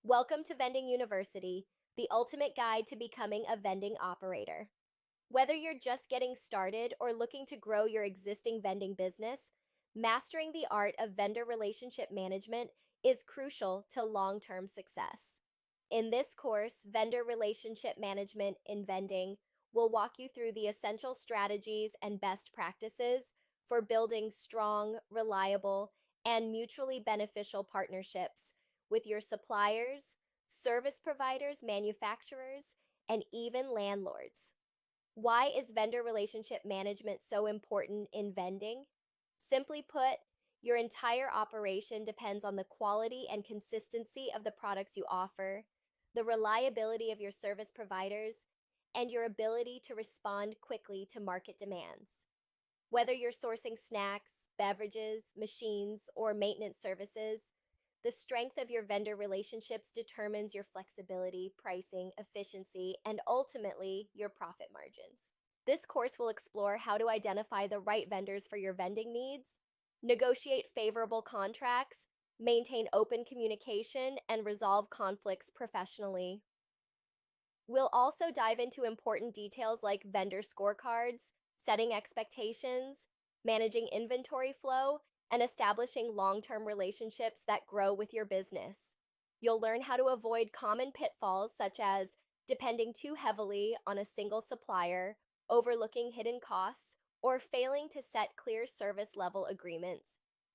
Welcome to Vending University, the ultimate guide to becoming a vending operator. Whether you're just getting started or looking to grow your existing vending business, mastering the art of vendor relationship management is crucial to long-term success. In this course, Vendor Relationship Management in Vending will walk you through the essential strategies and best practices for building strong, reliable, and mutually beneficial partnerships with your suppliers, service providers, manufacturers, and even landlords. Why is vendor relationship management so important in vending? Simply put, your entire operation depends on the quality and consistency of the products you offer, the reliability of your service providers, and your ability to respond quickly to market demands. Whether you're sourcing snacks, beverages, machines, or maintenance services, the strength of your vendor relationships determines your flexibility, pricing, efficiency, and ultimately your profit margins. This course will explore how to identify the right vendors for your vending needs, negotiate favorable contracts, maintain open communication, and resolve conflicts professionally. We'll also dive into important details like vendor scorecards, setting expectations, managing inventory flow, and establishing long-term relationships that grow with your business. You'll learn how to avoid common pitfalls such as depending too heavily on a single supplier, overlooking hidden costs, or failing to set clear service level agreements.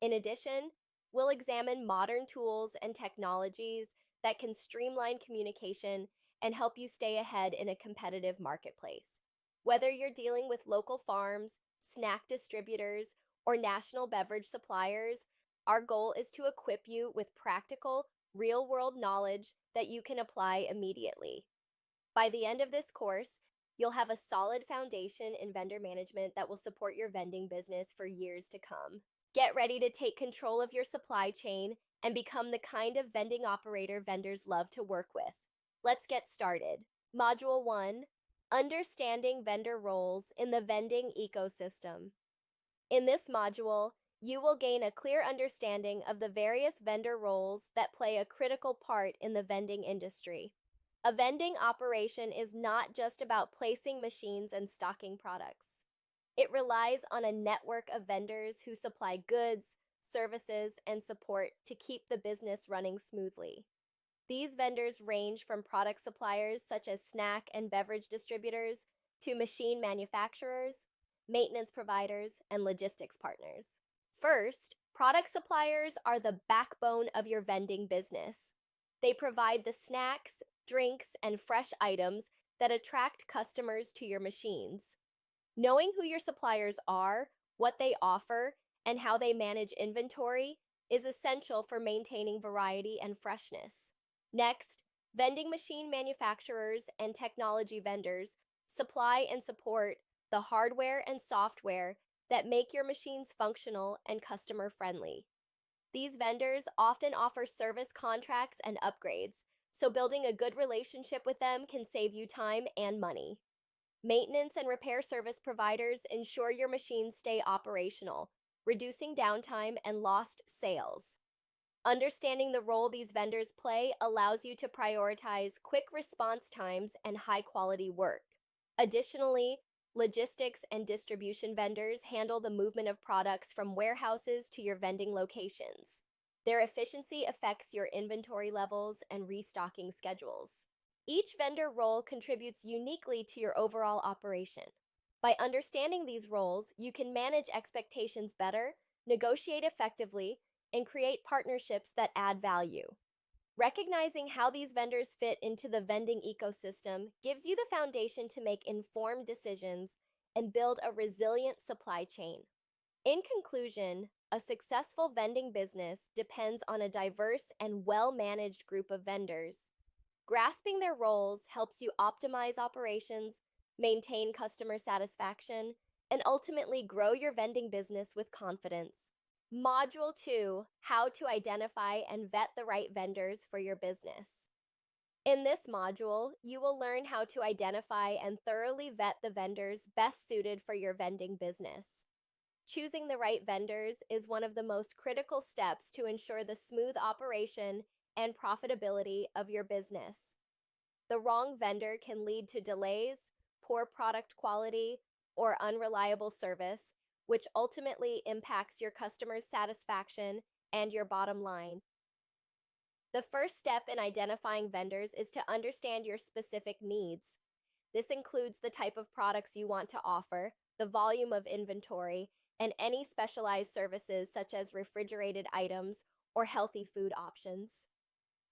In addition, we'll examine modern tools and technologies that can streamline communication and help you stay ahead in a competitive marketplace. Whether you're dealing with local farms, snack distributors, or national beverage suppliers, our goal is to equip you with practical, real-world knowledge that you can apply immediately. By the end of this course, you'll have a solid foundation in vendor management that will support your vending business for years to come. Get ready to take control of your supply chain and become the kind of vending operator vendors love to work with. Let's get started. Module 1, Understanding Vendor Roles in the Vending Ecosystem. In this module, you will gain a clear understanding of the various vendor roles that play a critical part in the vending industry. A vending operation is not just about placing machines and stocking products. It relies on a network of vendors who supply goods, services, and support to keep the business running smoothly. These vendors range from product suppliers such as snack and beverage distributors to machine manufacturers, maintenance providers, and logistics partners. First, product suppliers are the backbone of your vending business. They provide the snacks, drinks, and fresh items that attract customers to your machines. Knowing who your suppliers are, what they offer, and how they manage inventory is essential for maintaining variety and freshness. Next, vending machine manufacturers and technology vendors supply and support the hardware and software that make your machines functional and customer-friendly. These vendors often offer service contracts and upgrades, so building a good relationship with them can save you time and money. Maintenance and repair service providers ensure your machines stay operational, reducing downtime and lost sales. Understanding the role these vendors play allows you to prioritize quick response times and high-quality work. Additionally, logistics and distribution vendors handle the movement of products from warehouses to your vending locations. Their efficiency affects your inventory levels and restocking schedules. Each vendor role contributes uniquely to your overall operation. By understanding these roles, you can manage expectations better, negotiate effectively, and create partnerships that add value. Recognizing how these vendors fit into the vending ecosystem gives you the foundation to make informed decisions and build a resilient supply chain. In conclusion, a successful vending business depends on a diverse and well-managed group of vendors. Grasping their roles helps you optimize operations, maintain customer satisfaction, and ultimately grow your vending business with confidence. Module 2, How to Identify and Vet the Right Vendors for Your Business. In this module, you will learn how to identify and thoroughly vet the vendors best suited for your vending business. Choosing the right vendors is one of the most critical steps to ensure the smooth operation and profitability of your business. The wrong vendor can lead to delays, poor product quality, or unreliable service, which ultimately impacts your customers' satisfaction and your bottom line. The first step in identifying vendors is to understand your specific needs. This includes the type of products you want to offer, the volume of inventory, and any specialized services such as refrigerated items or healthy food options.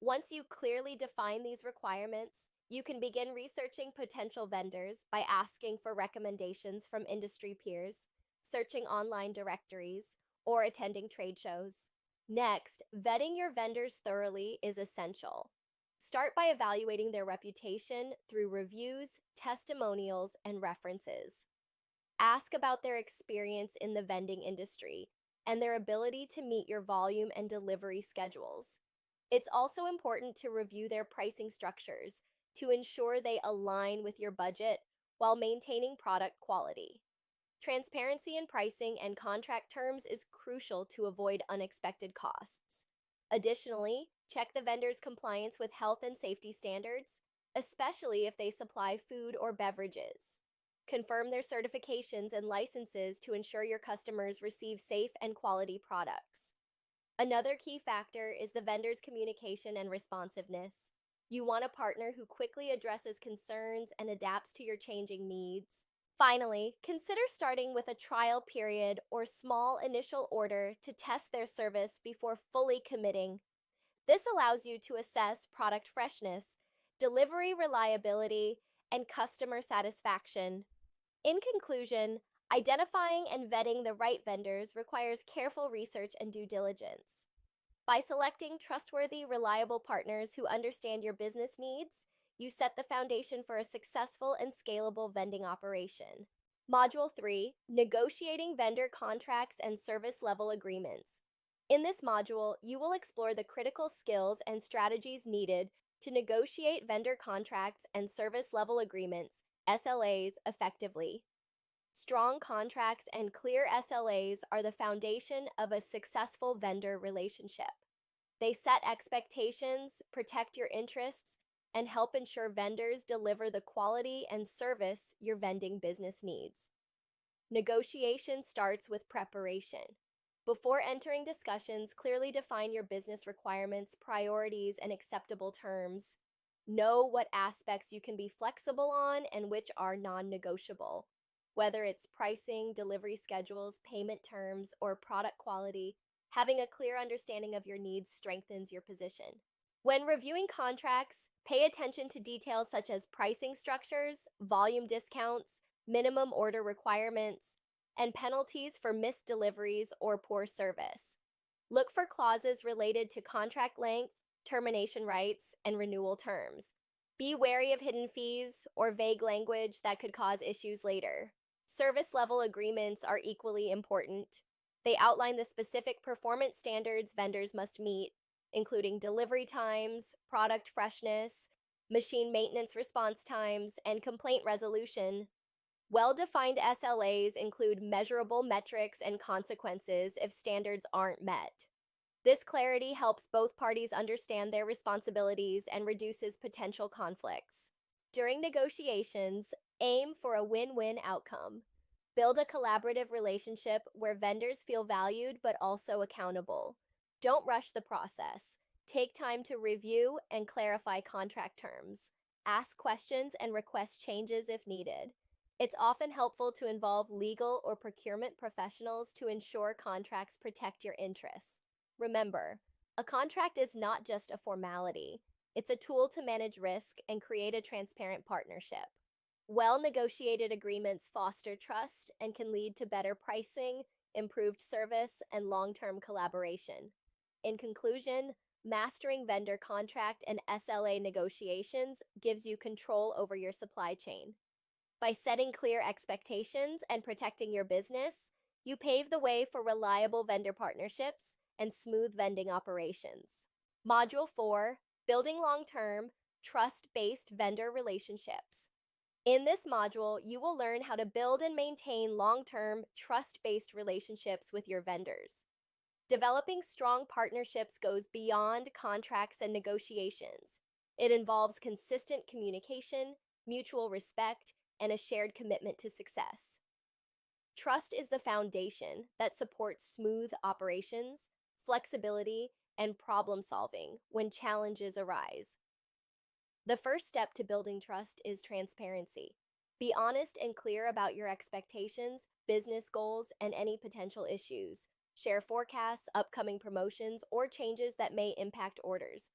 Once you clearly define these requirements, you can begin researching potential vendors by asking for recommendations from industry peers, searching online directories, or attending trade shows. Next, vetting your vendors thoroughly is essential. Start by evaluating their reputation through reviews, testimonials, and references. Ask about their experience in the vending industry and their ability to meet your volume and delivery schedules. It's also important to review their pricing structures to ensure they align with your budget while maintaining product quality. Transparency in pricing and contract terms is crucial to avoid unexpected costs. Additionally, check the vendor's compliance with health and safety standards, especially if they supply food or beverages. Confirm their certifications and licenses to ensure your customers receive safe and quality products. Another key factor is the vendor's communication and responsiveness. You want a partner who quickly addresses concerns and adapts to your changing needs. Finally, consider starting with a trial period or small initial order to test their service before fully committing. This allows you to assess product freshness, delivery reliability, and customer satisfaction. In conclusion, identifying and vetting the right vendors requires careful research and due diligence. By selecting trustworthy, reliable partners who understand your business needs, you set the foundation for a successful and scalable vending operation. Module 3, Negotiating Vendor Contracts and Service Level Agreements. In this module, you will explore the critical skills and strategies needed to negotiate vendor contracts and service level agreements, SLAs, effectively. Strong contracts and clear SLAs are the foundation of a successful vendor relationship. They set expectations, protect your interests, and help ensure vendors deliver the quality and service your vending business needs. Negotiation starts with preparation. Before entering discussions, clearly define your business requirements, priorities, and acceptable terms. Know what aspects you can be flexible on and which are non-negotiable. Whether it's pricing, delivery schedules, payment terms, or product quality, having a clear understanding of your needs strengthens your position. When reviewing contracts, pay attention to details such as pricing structures, volume discounts, minimum order requirements, and penalties for missed deliveries or poor service. Look for clauses related to contract length, termination rights, and renewal terms. Be wary of hidden fees or vague language that could cause issues later. Service level agreements are equally important. They outline the specific performance standards vendors must meet, including delivery times, product freshness, machine maintenance response times, and complaint resolution. Well-defined SLAs include measurable metrics and consequences if standards aren't met. This clarity helps both parties understand their responsibilities and reduces potential conflicts. During negotiations, aim for a win-win outcome. Build a collaborative relationship where vendors feel valued but also accountable. Don't rush the process. Take time to review and clarify contract terms. Ask questions and request changes if needed. It's often helpful to involve legal or procurement professionals to ensure contracts protect your interests. Remember, a contract is not just a formality. It's a tool to manage risk and create a transparent partnership. Well-negotiated agreements foster trust and can lead to better pricing, improved service, and long-term collaboration. In conclusion, mastering vendor contract and SLA negotiations gives you control over your supply chain. By setting clear expectations and protecting your business, you pave the way for reliable vendor partnerships and smooth vending operations. Module 4, Building Long-Term, Trust-Based Vendor Relationships. In this module, you will learn how to build and maintain long-term, trust-based relationships with your vendors. Developing strong partnerships goes beyond contracts and negotiations. It involves consistent communication, mutual respect, and a shared commitment to success. Trust is the foundation that supports smooth operations, flexibility, and problem solving when challenges arise. The first step to building trust is transparency. Be honest and clear about your expectations, business goals, and any potential issues. Share forecasts, upcoming promotions, or changes that may impact orders.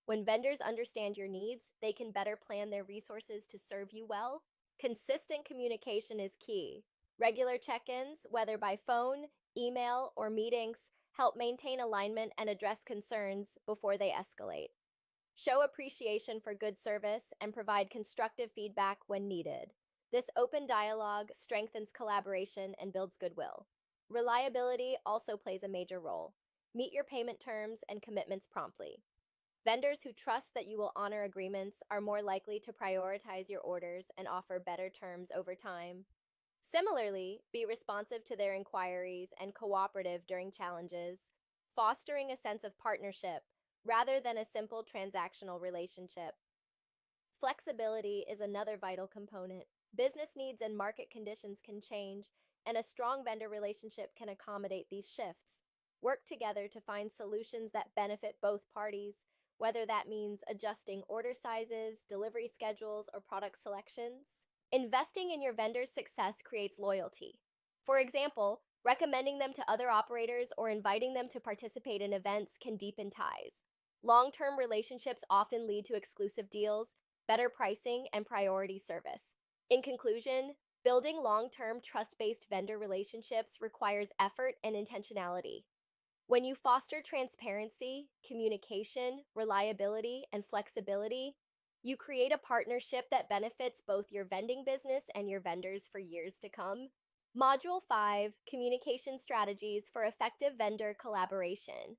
When vendors understand your needs, they can better plan their resources to serve you well. Consistent communication is key. Regular check-ins, whether by phone, email, or meetings, help maintain alignment and address concerns before they escalate. Show appreciation for good service and provide constructive feedback when needed. This open dialogue strengthens collaboration and builds goodwill. Reliability also plays a major role. Meet your payment terms and commitments promptly. Vendors who trust that you will honor agreements are more likely to prioritize your orders and offer better terms over time. Similarly, be responsive to their inquiries and cooperative during challenges, fostering a sense of partnership rather than a simple transactional relationship. Flexibility is another vital component. Business needs and market conditions can change, and a strong vendor relationship can accommodate these shifts. Work together to find solutions that benefit both parties, whether that means adjusting order sizes, delivery schedules, or product selections. Investing in your vendor's success creates loyalty. For example, recommending them to other operators or inviting them to participate in events can deepen ties. Long-term relationships often lead to exclusive deals, better pricing, and priority service. In conclusion, building long-term trust-based vendor relationships requires effort and intentionality. When you foster transparency, communication, reliability, and flexibility, you create a partnership that benefits both your vending business and your vendors for years to come. Module 5, Communication Strategies for Effective Vendor Collaboration.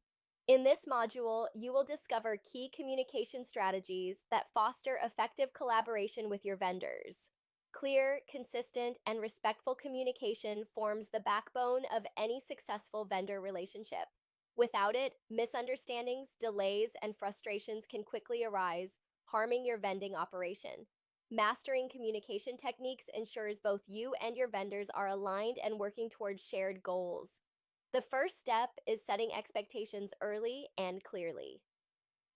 In this module, you will discover key communication strategies that foster effective collaboration with your vendors. Clear, consistent, and respectful communication forms the backbone of any successful vendor relationship. Without it, misunderstandings, delays, and frustrations can quickly arise, harming your vending operation. Mastering communication techniques ensures both you and your vendors are aligned and working towards shared goals. The first step is setting expectations early and clearly.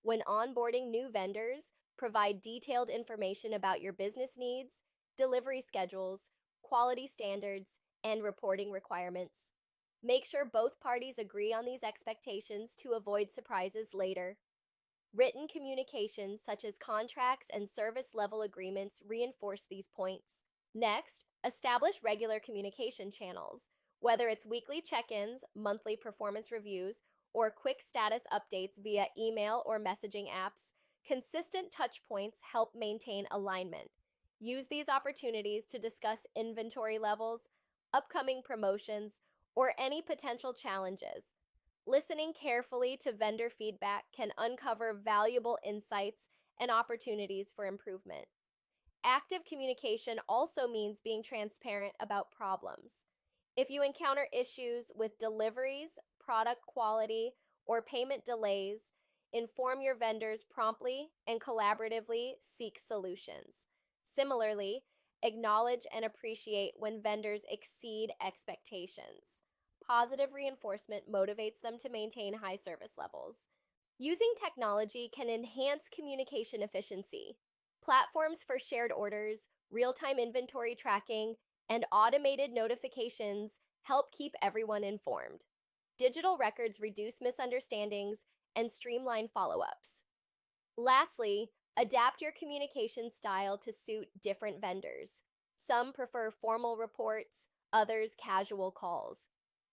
When onboarding new vendors, provide detailed information about your business needs, delivery schedules, quality standards, and reporting requirements. Make sure both parties agree on these expectations to avoid surprises later. Written communications such as contracts and service level agreements reinforce these points. Next, establish regular communication channels. Whether it's weekly check-ins, monthly performance reviews, or quick status updates via email or messaging apps, consistent touch points help maintain alignment. Use these opportunities to discuss inventory levels, upcoming promotions, or any potential challenges. Listening carefully to vendor feedback can uncover valuable insights and opportunities for improvement. Active communication also means being transparent about problems. If you encounter issues with deliveries, product quality, or payment delays, inform your vendors promptly and collaboratively seek solutions. Similarly, acknowledge and appreciate when vendors exceed expectations. Positive reinforcement motivates them to maintain high service levels. Using technology can enhance communication efficiency. Platforms for shared orders, real-time inventory tracking, and automated notifications help keep everyone informed. Digital records reduce misunderstandings and streamline follow-ups. Lastly, adapt your communication style to suit different vendors. Some prefer formal reports, others casual calls.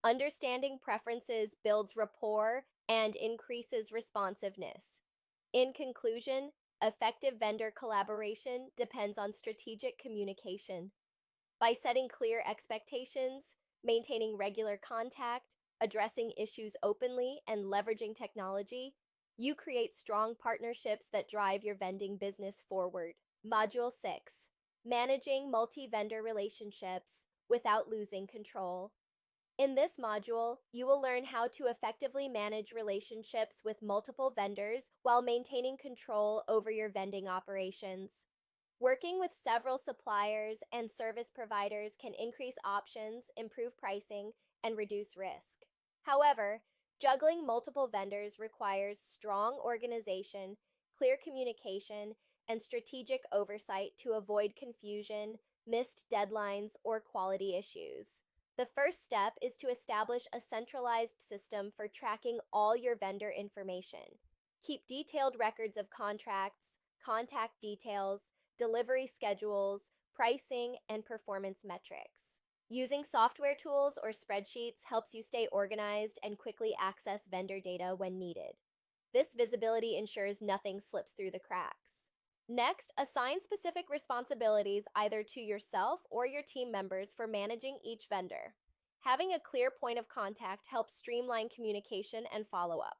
Understanding preferences builds rapport and increases responsiveness. In conclusion, effective vendor collaboration depends on strategic communication. By setting clear expectations, maintaining regular contact, addressing issues openly, and leveraging technology, you create strong partnerships that drive your vending business forward. Module 6. Managing multi-vendor relationships without losing control. In this module, you will learn how to effectively manage relationships with multiple vendors while maintaining control over your vending operations. Working with several suppliers and service providers can increase options, improve pricing, and reduce risk. However, juggling multiple vendors requires strong organization, clear communication, and strategic oversight to avoid confusion, missed deadlines, or quality issues. The first step is to establish a centralized system for tracking all your vendor information. Keep detailed records of contracts, contact details, delivery schedules, pricing, and performance metrics. Using software tools or spreadsheets helps you stay organized and quickly access vendor data when needed. This visibility ensures nothing slips through the cracks. Next, assign specific responsibilities either to yourself or your team members for managing each vendor. Having a clear point of contact helps streamline communication and follow-up.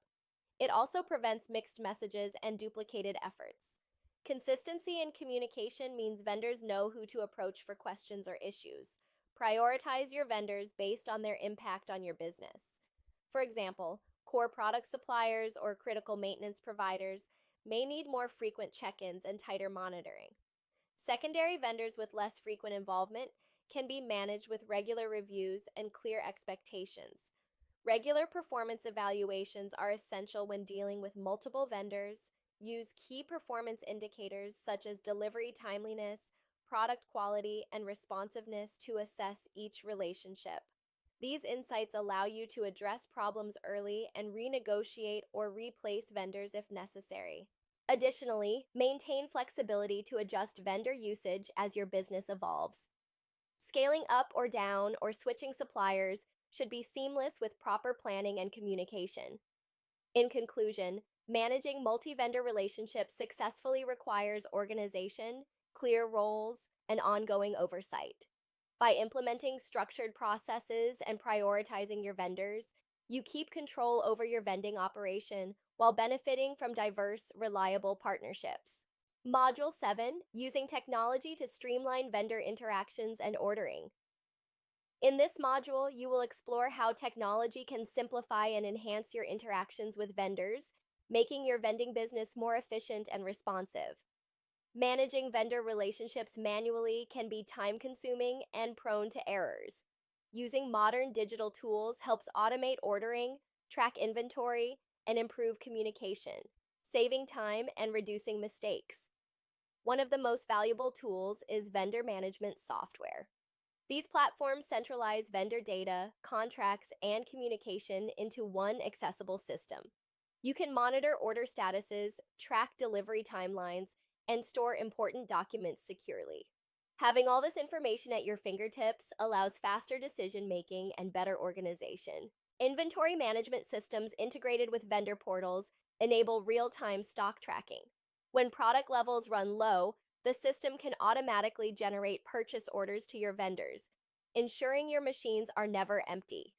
It also prevents mixed messages and duplicated efforts. Consistency in communication means vendors know who to approach for questions or issues. Prioritize your vendors based on their impact on your business. For example, core product suppliers or critical maintenance providers may need more frequent check-ins and tighter monitoring. Secondary vendors with less frequent involvement can be managed with regular reviews and clear expectations. Regular performance evaluations are essential when dealing with multiple vendors. Use key performance indicators such as delivery timeliness, product quality, and responsiveness to assess each relationship. These insights allow you to address problems early and renegotiate or replace vendors if necessary. Additionally, maintain flexibility to adjust vendor usage as your business evolves. Scaling up or down or switching suppliers should be seamless with proper planning and communication. In conclusion, managing multi-vendor relationships successfully requires organization, clear roles, and ongoing oversight. By implementing structured processes and prioritizing your vendors, you keep control over your vending operation while benefiting from diverse, reliable partnerships. Module 7, Using Technology to Streamline Vendor Interactions and Ordering. In this module, you will explore how technology can simplify and enhance your interactions with vendors, making your vending business more efficient and responsive. Managing vendor relationships manually can be time-consuming and prone to errors. Using modern digital tools helps automate ordering, track inventory, and improve communication, saving time and reducing mistakes. One of the most valuable tools is vendor management software. These platforms centralize vendor data, contracts, and communication into one accessible system. You can monitor order statuses, track delivery timelines, and store important documents securely. Having all this information at your fingertips allows faster decision-making and better organization. Inventory management systems integrated with vendor portals enable real-time stock tracking. When product levels run low, the system can automatically generate purchase orders to your vendors, ensuring your machines are never empty.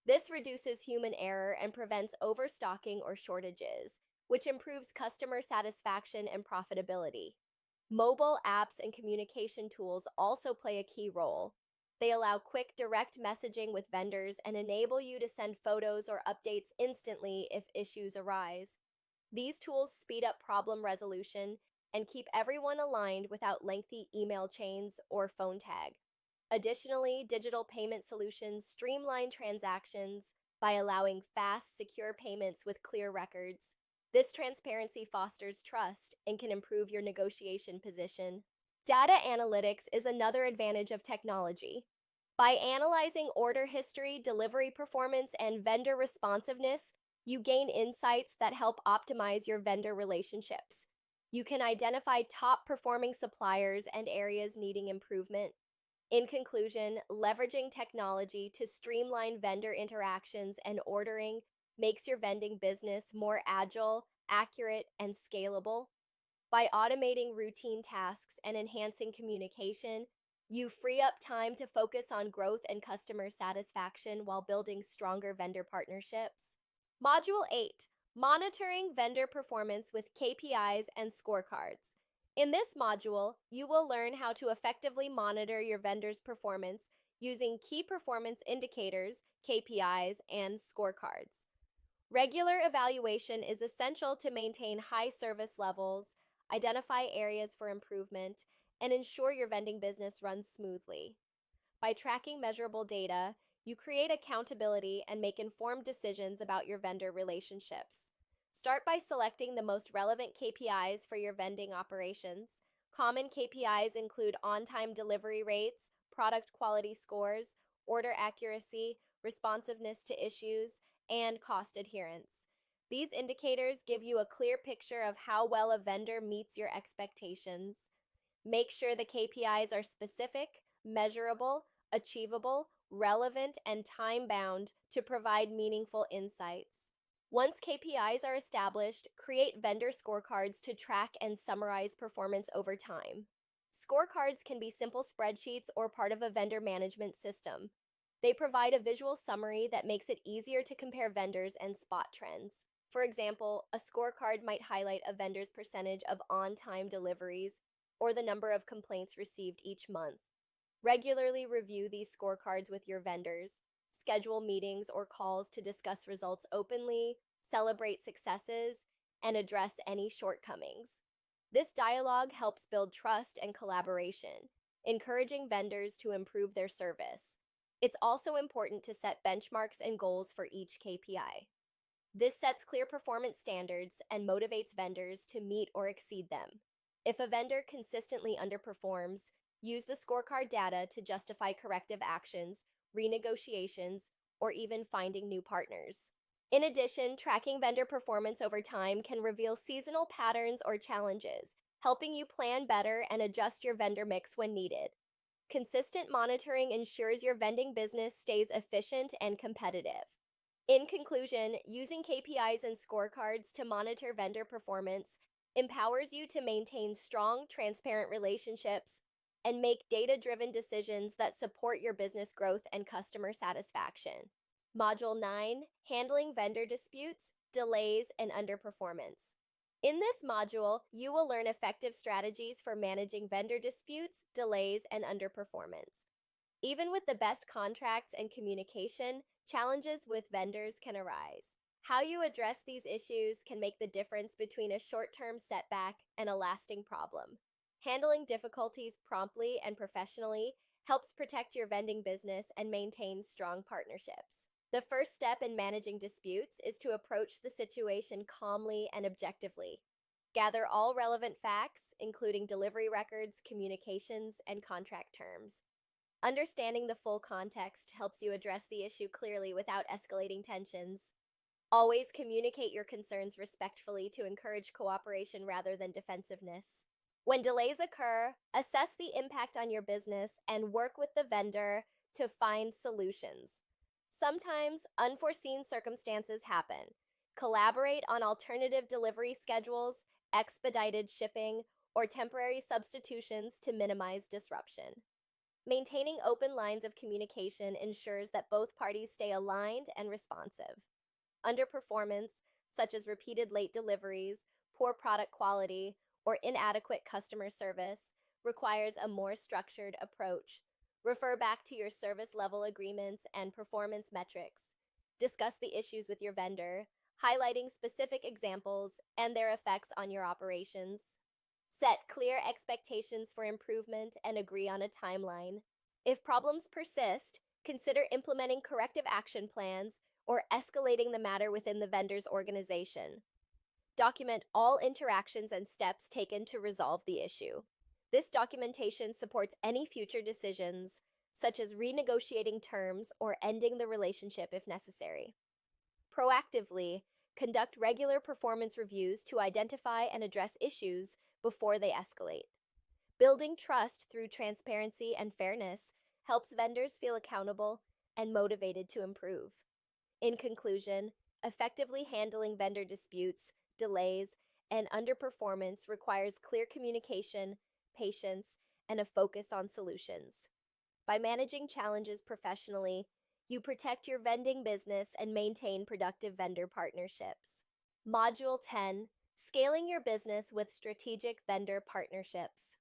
This reduces human error and prevents overstocking or shortages, which improves customer satisfaction and profitability. Mobile apps and communication tools also play a key role. They allow quick, direct messaging with vendors and enable you to send photos or updates instantly if issues arise. These tools speed up problem resolution and keep everyone aligned without lengthy email chains or phone tag. Additionally, digital payment solutions streamline transactions by allowing fast, secure payments with clear records. This transparency fosters trust and can improve your negotiation position. Data analytics is another advantage of technology. By analyzing order history, delivery performance, and vendor responsiveness, you gain insights that help optimize your vendor relationships. You can identify top-performing suppliers and areas needing improvement. In conclusion, leveraging technology to streamline vendor interactions and ordering makes your vending business more agile, accurate, and scalable. By automating routine tasks and enhancing communication, you free up time to focus on growth and customer satisfaction while building stronger vendor partnerships. Module 8, Monitoring Vendor Performance with KPIs and Scorecards. In this module, you will learn how to effectively monitor your vendor's performance using key performance indicators KPIs, and scorecards. Regular evaluation is essential to maintain high service levels, identify areas for improvement, and ensure your vending business runs smoothly. By tracking measurable data, you create accountability and make informed decisions about your vendor relationships. Start by selecting the most relevant KPIs for your vending operations. Common KPIs include on-time delivery rates, product quality scores, order accuracy, responsiveness to issues, and cost adherence. These indicators give you a clear picture of how well a vendor meets your expectations. Make sure the KPIs are specific, measurable, achievable, relevant, and time-bound to provide meaningful insights. Once KPIs are established, create vendor scorecards to track and summarize performance over time. Scorecards can be simple spreadsheets or part of a vendor management system. They provide a visual summary that makes it easier to compare vendors and spot trends. For example, a scorecard might highlight a vendor's percentage of on-time deliveries or the number of complaints received each month. Regularly review these scorecards with your vendors. Schedule meetings or calls to discuss results openly, celebrate successes, and address any shortcomings. This dialogue helps build trust and collaboration, encouraging vendors to improve their service. It's also important to set benchmarks and goals for each KPI. This sets clear performance standards and motivates vendors to meet or exceed them. If a vendor consistently underperforms, use the scorecard data to justify corrective actions, renegotiations, or even finding new partners. In addition, tracking vendor performance over time can reveal seasonal patterns or challenges, helping you plan better and adjust your vendor mix when needed. Consistent monitoring ensures your vending business stays efficient and competitive. In conclusion, using KPIs and scorecards to monitor vendor performance empowers you to maintain strong, transparent relationships and make data-driven decisions that support your business growth and customer satisfaction. Module 9, Handling Vendor Disputes, Delays, and Underperformance. In this module, you will learn effective strategies for managing vendor disputes, delays, and underperformance. Even with the best contracts and communication, challenges with vendors can arise. How you address these issues can make the difference between a short-term setback and a lasting problem. Handling difficulties promptly and professionally helps protect your vending business and maintain strong partnerships. The first step in managing disputes is to approach the situation calmly and objectively. Gather all relevant facts, including delivery records, communications, and contract terms. Understanding the full context helps you address the issue clearly without escalating tensions. Always communicate your concerns respectfully to encourage cooperation rather than defensiveness. When delays occur, assess the impact on your business and work with the vendor to find solutions. Sometimes unforeseen circumstances happen. Collaborate on alternative delivery schedules, expedited shipping, or temporary substitutions to minimize disruption. Maintaining open lines of communication ensures that both parties stay aligned and responsive. Underperformance, such as repeated late deliveries, poor product quality, or inadequate customer service, requires a more structured approach. Refer back to your service level agreements and performance metrics. Discuss the issues with your vendor, highlighting specific examples and their effects on your operations. Set clear expectations for improvement and agree on a timeline. If problems persist, consider implementing corrective action plans or escalating the matter within the vendor's organization. Document all interactions and steps taken to resolve the issue. This documentation supports any future decisions, such as renegotiating terms or ending the relationship if necessary. Proactively, conduct regular performance reviews to identify and address issues before they escalate. Building trust through transparency and fairness helps vendors feel accountable and motivated to improve. In conclusion, effectively handling vendor disputes, delays, and underperformance requires clear communication, patience, and a focus on solutions. By managing challenges professionally, you protect your vending business and maintain productive vendor partnerships. Module 10, Scaling Your Business with Strategic Vendor Partnerships.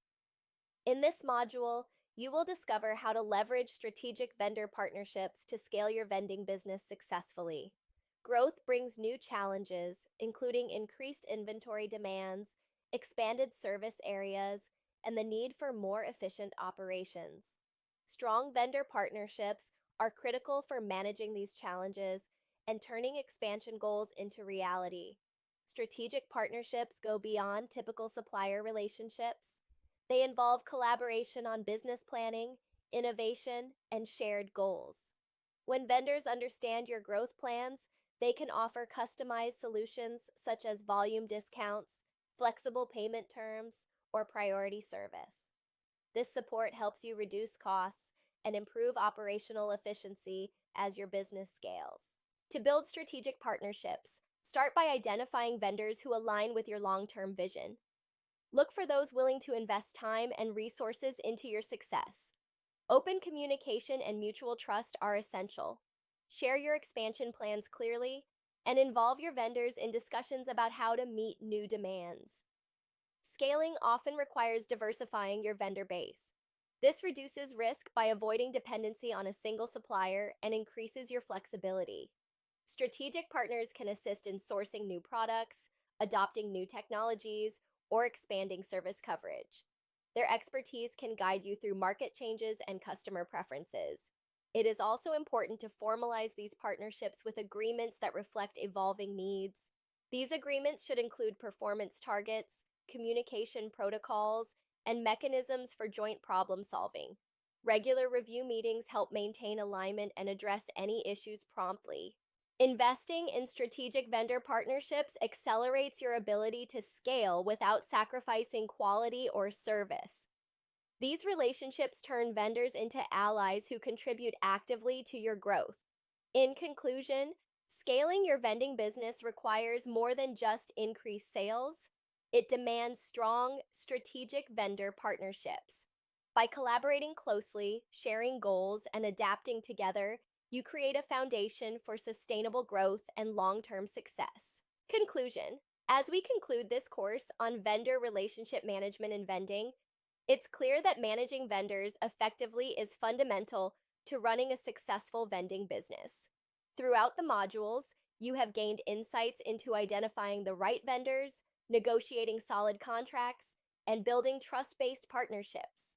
In this module, You will discover how to leverage strategic vendor partnerships to scale your vending business successfully. Growth brings new challenges, including increased inventory demands, expanded service areas, and the need for more efficient operations. Strong vendor partnerships are critical for managing these challenges and turning expansion goals into reality. Strategic partnerships go beyond typical supplier relationships. They involve collaboration on business planning, innovation, and shared goals. When vendors understand your growth plans, they can offer customized solutions such as volume discounts, flexible payment terms, or priority service. This support helps you reduce costs and improve operational efficiency as your business scales. To build strategic partnerships, start by identifying vendors who align with your long-term vision. Look for those willing to invest time and resources into your success. Open communication and mutual trust are essential. Share your expansion plans clearly and involve your vendors in discussions about how to meet new demands. Scaling often requires diversifying your vendor base. This reduces risk by avoiding dependency on a single supplier and increases your flexibility. Strategic partners can assist in sourcing new products, adopting new technologies, or expanding service coverage. Their expertise can guide you through market changes and customer preferences. It is also important to formalize these partnerships with agreements that reflect evolving needs. These agreements should include performance targets, communication protocols, and mechanisms for joint problem solving. Regular review meetings help maintain alignment and address any issues promptly. Investing in strategic vendor partnerships accelerates your ability to scale without sacrificing quality or service. These relationships turn vendors into allies who contribute actively to your growth. In conclusion, scaling your vending business requires more than just increased sales. It demands strong, strategic vendor partnerships. By collaborating closely, sharing goals, and adapting together, you create a foundation for sustainable growth and long-term success. Conclusion: as we conclude this course on vendor relationship management in vending, it's clear that managing vendors effectively is fundamental to running a successful vending business. Throughout the modules, you have gained insights into identifying the right vendors, negotiating solid contracts, and building trust-based partnerships.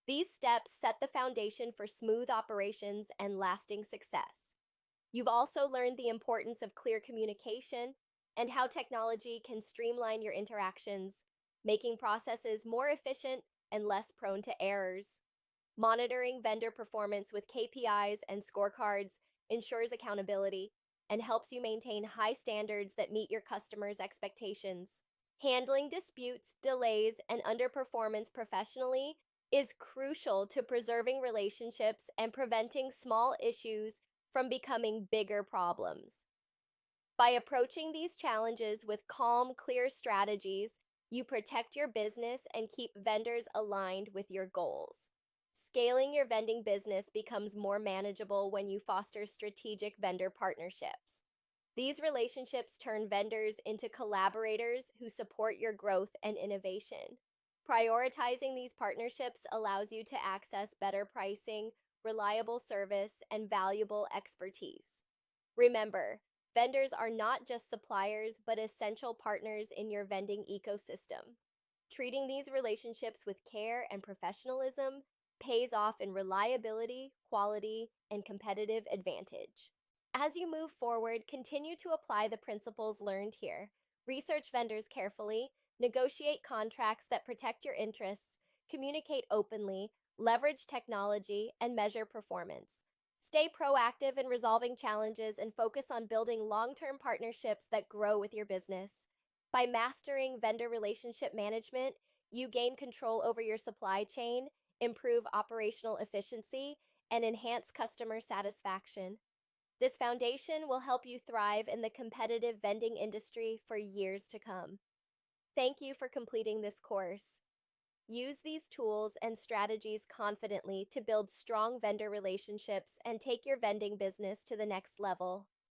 These steps set the foundation for smooth operations and lasting success. You've also learned the importance of clear communication and how technology can streamline your interactions, making processes more efficient and less prone to errors. Monitoring vendor performance with KPIs and scorecards ensures accountability and helps you maintain high standards that meet your customers' expectations. Handling disputes, delays, and underperformance professionally is crucial to preserving relationships and preventing small issues from becoming bigger problems. By approaching these challenges with calm, clear strategies, you protect your business and keep vendors aligned with your goals. Scaling your vending business becomes more manageable when you foster strategic vendor partnerships. These relationships turn vendors into collaborators who support your growth and innovation. Prioritizing these partnerships allows you to access better pricing, reliable service, and valuable expertise. Remember, vendors are not just suppliers, but essential partners in your vending ecosystem. Treating these relationships with care and professionalism pays off in reliability, quality, and competitive advantage. As you move forward, continue to apply the principles learned here. Research vendors carefully, negotiate contracts that protect your interests, communicate openly, leverage technology, and measure performance. Stay proactive in resolving challenges and focus on building long-term partnerships that grow with your business. By mastering vendor relationship management, you gain control over your supply chain, improve operational efficiency, and enhance customer satisfaction. This foundation will help you thrive in the competitive vending industry for years to come. Thank you for completing this course. Use these tools and strategies confidently to build strong vendor relationships and take your vending business to the next level.